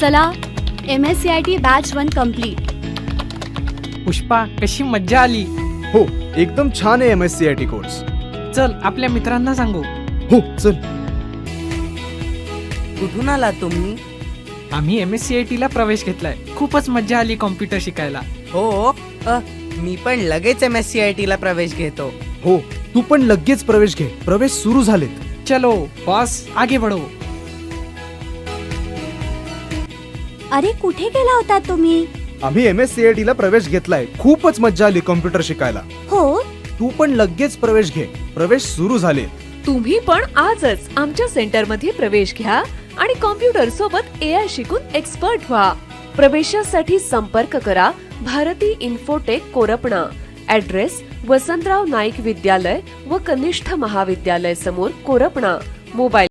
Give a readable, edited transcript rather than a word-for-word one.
चला, MSCIT batch 1 complete. Pushpa, कशी मज्जा आली. हो, एकदम छान आहे MSCIT कोर्स. चल आपल्या मित्रांना सांगू. हो चल. कुठून आला तुम्ही? आम्ही MSCIT ला प्रवेश घेतलाय. खूपच मज्जा आली कॉम्प्युटर शिकायला. हो, मी पण लगेच MSCIT ला प्रवेश घेतो. हो, तू पण लगेच प्रवेश घे. प्रवेश सुरू झालेत. चलो बॉस, आगे बढ़ो. अरे कुठे गेला होता तुम्ही? आम्ही MSCIT ला प्रवेश घेतलाय. खूपच मज्जा आली कॉम्प्युटर शिकायला. हो, तू पण लगेच प्रवेश घे. प्रवेश सुरू झाले. तुम्ही पण आजच आमच्या सेंटरमध्ये प्रवेश घ्या आणि कॉम्प्युटर सोबत AI शिकून एक्सपर्ट व्हा. प्रवेशासाठी संपर्क करा भारती इन्फोटेक कोरपणा. ऍड्रेस वसंतराव नाईक विद्यालय व कनिष्ठ महाविद्यालय समोर कोरपणा. मोबाईल